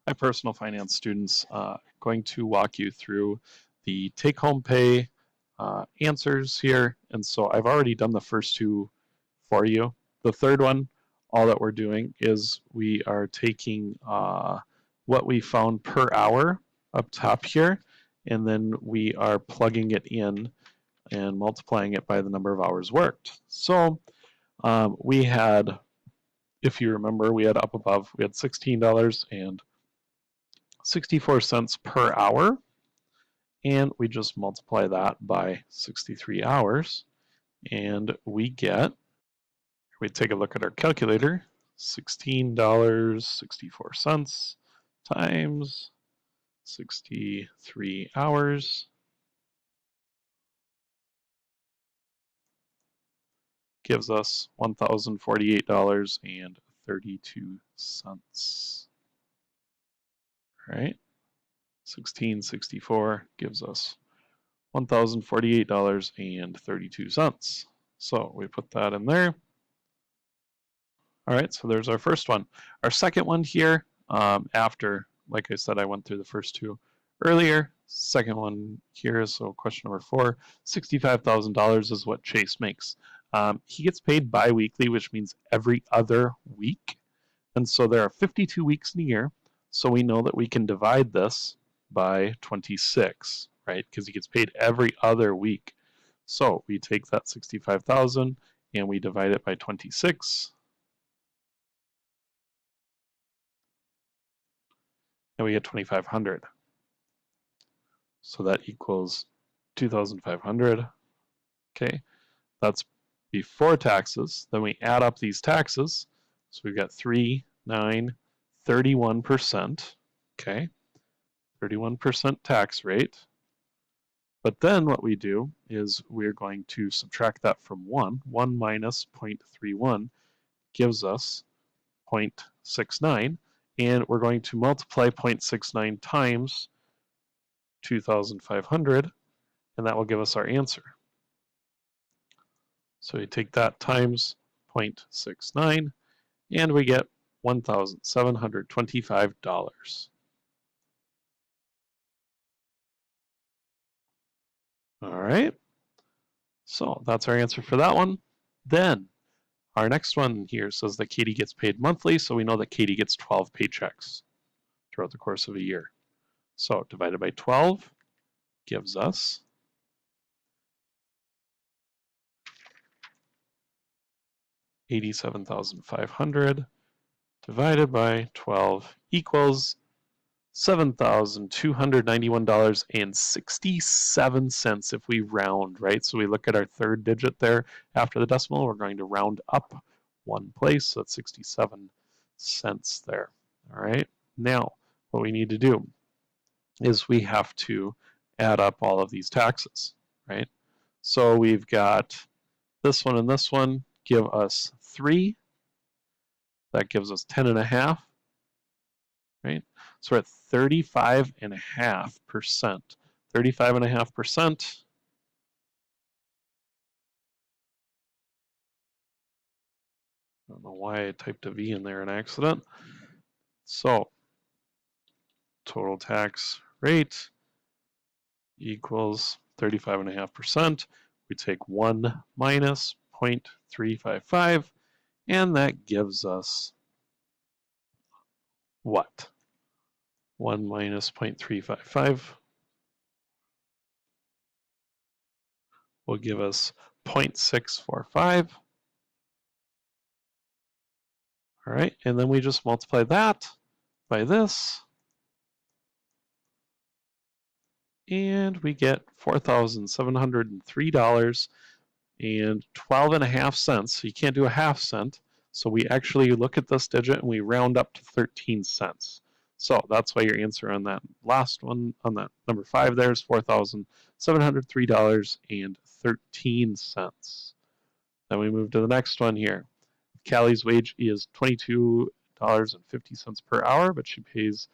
Hi, personal finance students. Going to walk you through the take-home pay answers here. And so I've already done the first two for you. The third one, all that we're doing is we are taking what we found per hour up top here, and then we are plugging it in and multiplying it by the number of hours worked. So we had, if you remember, we had up above, we had $16.64 per hour, and we just multiply that by 63 hours, and we take a look at our calculator, $16.64 times 63 hours gives us $1,048.32. Right? 1664 gives us $1,048.32. So we put that in there. All right, so there's our first one. Our second one here, after, like I said, I went through the first two earlier. Second one here, so question number 4, $65,000 is what Chase makes. He gets paid bi-weekly, which means every other week. And so there are 52 weeks in a year, so we know that we can divide this by 26, right? Because he gets paid every other week. So we take that 65,000 and we divide it by 26, and we get 2,500. So that equals 2,500. Okay, that's before taxes. Then we add up these taxes. So we've got 3, 9, 31%. Okay, 31% tax rate. But then what we do is we're going to subtract that from 1. 1 minus 0.31 gives us 0.69. And we're going to multiply 0.69 times 2,500, and that will give us our answer. So we take that times 0.69, and we get $1,725. All right, so that's our answer for that one. Then our next one here says that Katie gets paid monthly, so we know that Katie gets 12 paychecks throughout the course of a year. So divided by 12 gives us $87,500 divided by 12 equals $7,291.67 if we round, right? So we look at our third digit there after the decimal, we're going to round up one place, so that's 67 cents there. All right, now what we need to do is we have to add up all of these taxes, right? So we've got this one and this one give us 3. That gives us 10.5, right? So we're at 35.5%. 35.5%. I don't know why I typed a V in there in accident. So total tax rate equals 35.5%. We take 1 minus 0.355, and that gives us what? 1 minus 0.355 will give us 0.645. All right, and then we just multiply that by this, and we get $4,703.12.5. So you can't do a half cent. So we actually look at this digit and we round up to 13 cents. So that's why your answer on that last one, on that number 5 there, is $4,703.13. Then we move to the next one here. Callie's wage is $22.50 per hour, but she pays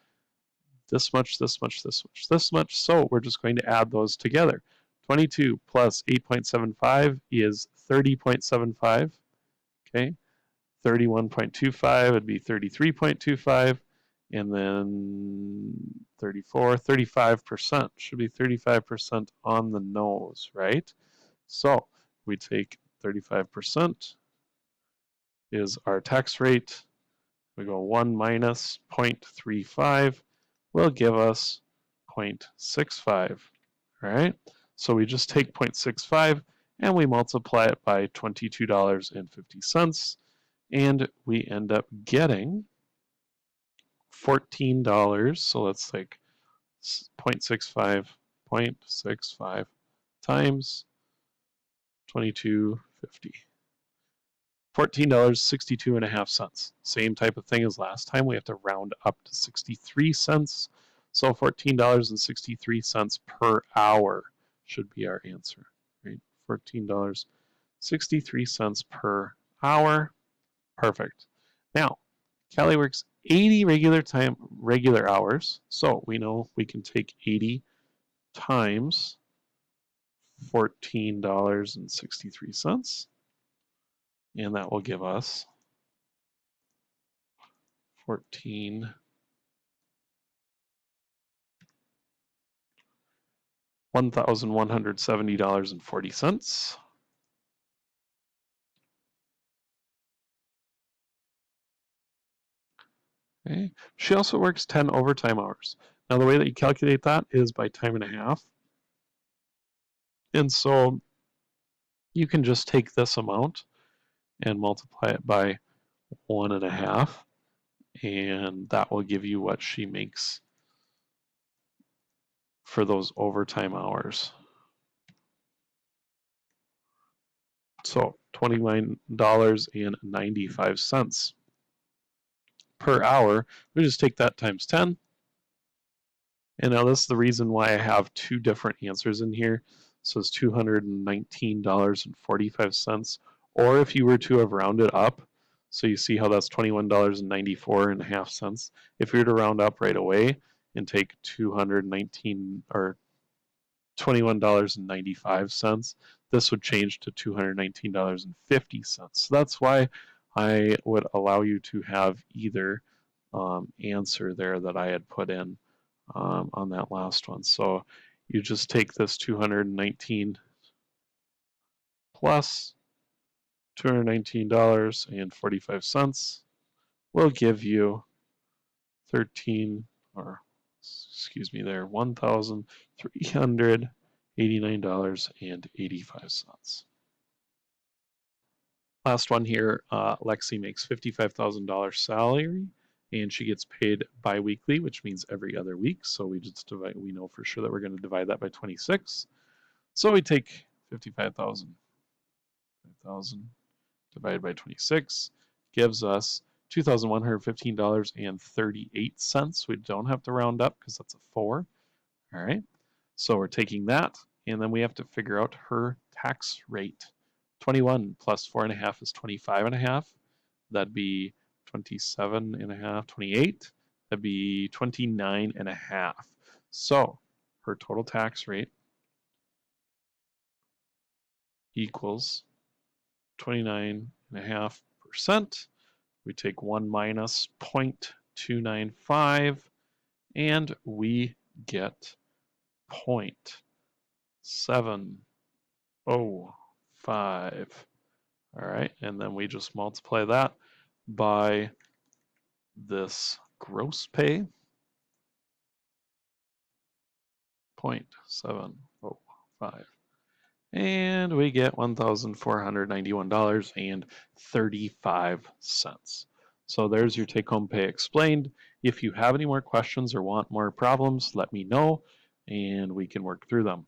this much, this much, this much, this much. So we're just going to add those together. 22 plus 8.75 is 30.75. Okay. 31.25 would be 33.25. and then 34, 35%. Should be 35% on the nose, right? So we take 35% is our tax rate. We go 1 minus 0.35 will give us 0.65, all right? So we just take 0.65 and we multiply it by $22.50, and we end up getting $14. So let's take 0.65 times 22.50. $14.62.5. Same type of thing as last time. We have to round up to 63 cents. So $14.63 per hour should be our answer. Right? $14.63 per hour. Perfect. Now, Callie works 80 regular hours. So we know we can take 80 times $14.63, and that will give us $1,170.40. Okay. She also works 10 overtime hours. Now the way that you calculate that is by time and a half. And so you can just take this amount and multiply it by 1.5, and that will give you what she makes for those overtime hours. So $29.95 per hour. We just take that times 10. And now this is the reason why I have two different answers in here. So it's $219.45. Or if you were to have rounded up, so you see how that's $21.94.5. If you were to round up right away and take 219 or $21.95, this would change to $219.50. So that's why I would allow you to have either answer there that I had put in on that last one. So you just take this 219 plus $219.45 will give you 13, or excuse me there, $1,389.85. Last one here, Lexi makes $55,000 salary, and she gets paid biweekly, which means every other week. So we just divide. We know for sure that we're going to divide that by 26. So we take 55,000 divided by 26 gives us $2,115.38. We don't have to round up because that's a 4. All right. So we're taking that, and then we have to figure out her tax rate. 21 plus 4.5 is 25.5. That'd be 27.5, 28. That'd be 29.5. So her total tax rate equals 29.5%. We take 1 minus 0.295, and we get 0.705. All right, and then we just multiply that by this gross pay, 0.705. And we get $1,491.35. So there's your take-home pay explained. If you have any more questions or want more problems, let me know, and we can work through them.